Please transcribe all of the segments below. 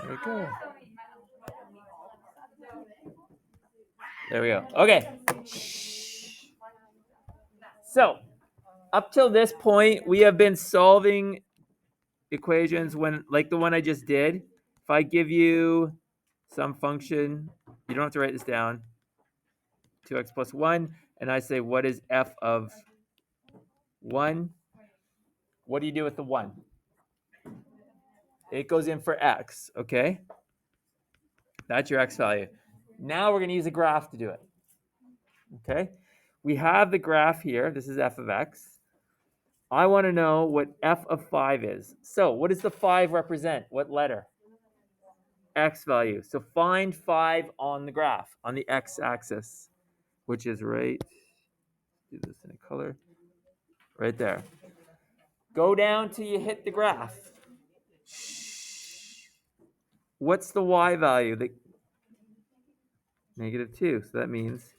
There we go. There we go. Okay. So, up till this point, we have been solving equations when, like the one I just did. If I give you some function, you don't have to write this down, 2x plus 1, and I say, what is f of 1? What do you do with the 1? It goes in for x, okay? That's your x value. Now we're going to use a graph to do it, okay? We have the graph here. This is f of x. I want to know what f of 5 is. So what does the 5 represent? What letter? X value. So find 5 on the graph, on the x-axis, which is right, do this in a color, right there. Go down till you hit the graph. What's the y value? -2. So that means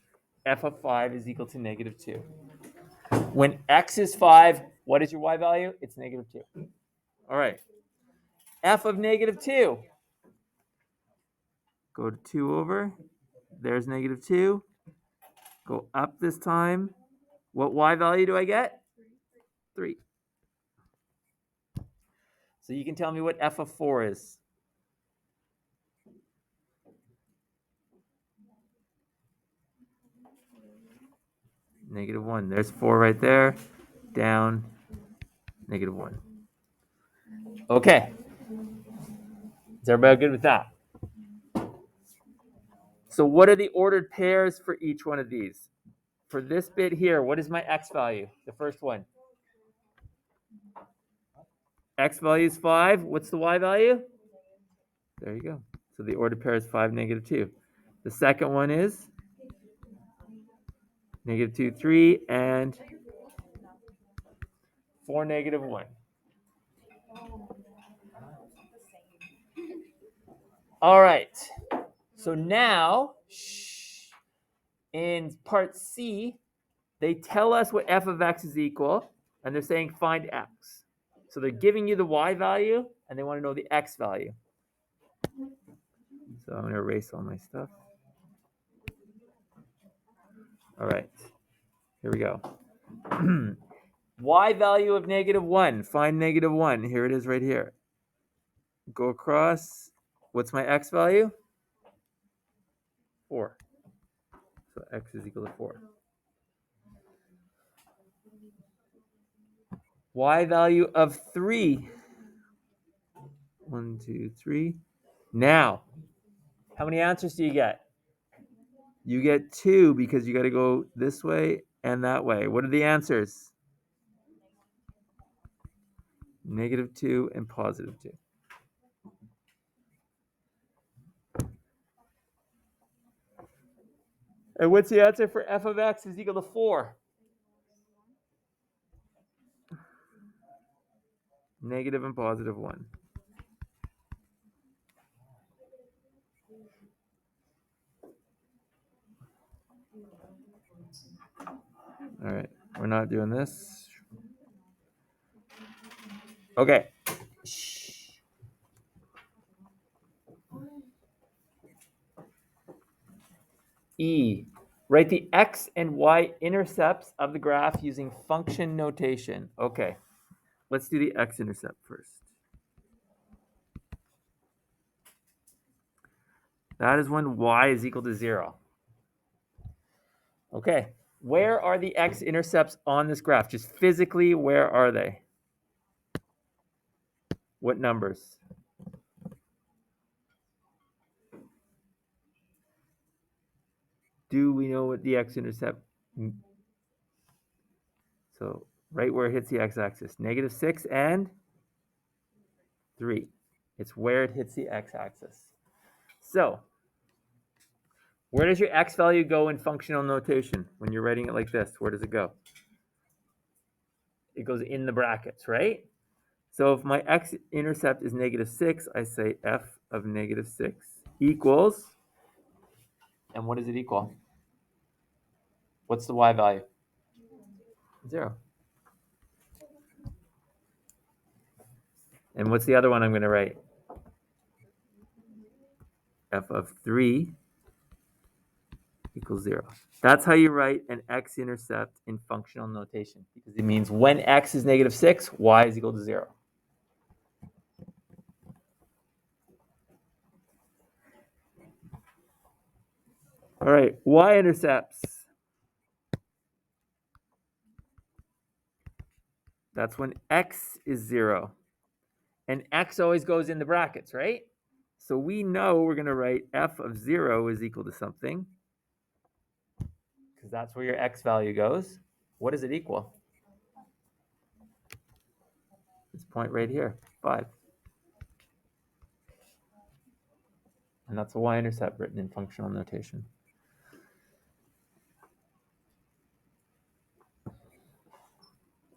f of 5 is equal to -2. When x is 5, what is your y value? It's -2. All right. F of -2. Go to 2 over. There's -2. Go up this time. What y value do I get? 3. So you can tell me what f of 4 is. -1. There's 4 right there. Down, -1. Okay. Is everybody good with that? So what are the ordered pairs for each one of these? For this bit here, what is my x value? The first one. X value is 5. What's the y value? There you go. So the ordered pair is 5, -2. The second one is -2, 3, and 4, -1. All right. So now, in part C, they tell us what f of x is equal, and they're saying find x. So they're giving you the y value, and they want to know the x value. So I'm going to erase all my stuff. All right. Here we go. Y value of -1. Find -1. Here it is right here. Go across. What's my x value? 4. So x is equal to 4. Y value of 3. 1, 2, 3. Now, how many answers do you get? You get 2 because you got to go this way and that way. What are the answers? -2 and +2. And what's the answer for f of x is equal to 4? Negative and +1. All right, we're not doing this. Okay. E. Write the x and y intercepts of the graph using function notation. Okay, let's do the x-intercept first. That is when y is equal to 0. Okay, where are the x-intercepts on this graph? Just physically, where are they? What numbers? Do we know what the x-intercept? So right where it hits the x-axis, -6 and 3. It's where it hits the x-axis. So where does your x value go in functional notation when you're writing it like this? Where does it go? It goes in the brackets, right? So if my x-intercept is -6, I say f of -6 equals, and what does it equal? What's the y value? 0. And what's the other one I'm going to write? f of 3 equals 0. That's how you write an x-intercept in functional notation, because it means when x is negative 6, y is equal to 0. All right, y-intercepts. That's when x is 0. And x always goes in the brackets, right? So we know we're going to write f of 0 is equal to something, because that's where your x value goes. What does it equal? This point right here, 5. And that's a y-intercept written in functional notation.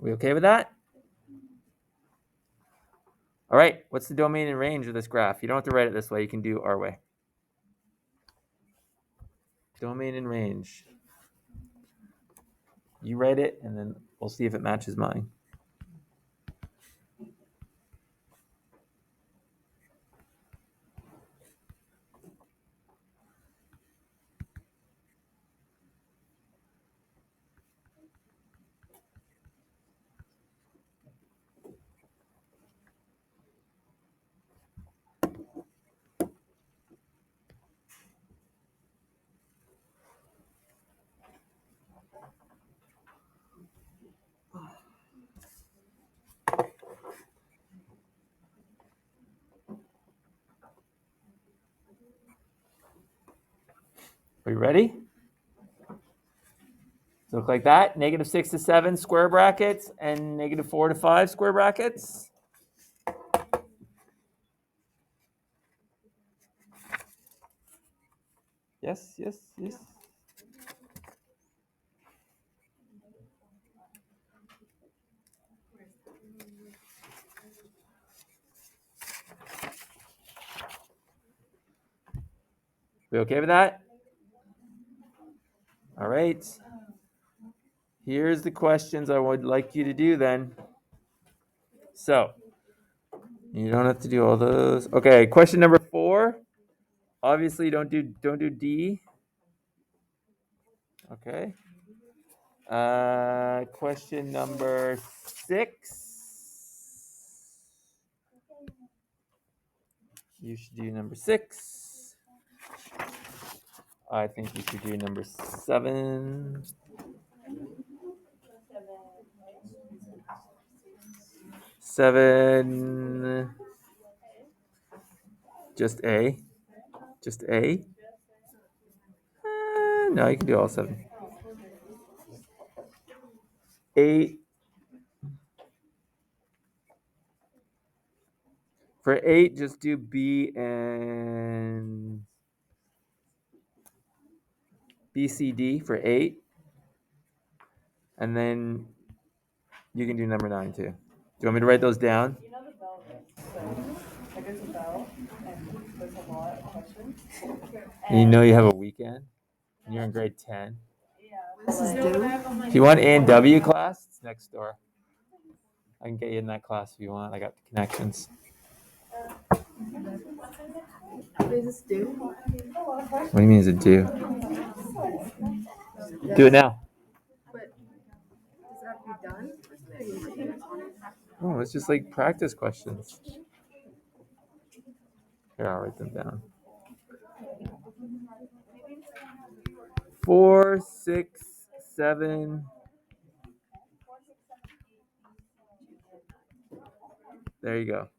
We okay with that? All right, what's the domain and range of this graph? You don't have to write it this way. You can do our way. Domain and range. You write it, and then we'll see if it matches mine. Are you ready? So look like that, negative 6 to 7 square brackets and negative 4 to 5 square brackets. Yes, yes, yes. We okay with that? All right. Here's the questions I would like you to do then. So, you don't have to do all those. Okay, question number 4. Obviously, don't do D. Okay. Question number 6. You should do number 6. I think you should do number 7. 7. Just A. Just A. No, you can do all 7. 8. For 8, just do B and B, C, D for 8. And then you can do number 9 too. Do you want me to write those down? You know the bell, so like there's a bell and there's a lot of questions. And you know you have a weekend and you're in grade 10. Yeah. This is due. If you want A and W class, it's next door. I can get you in that class if you want. I got the connections. What is this due? What do you mean is it due? Do it now. But does it have to be done? Or is there Oh, it's just like practice questions. Here, I'll write them down. 4, 6, 7. There you go.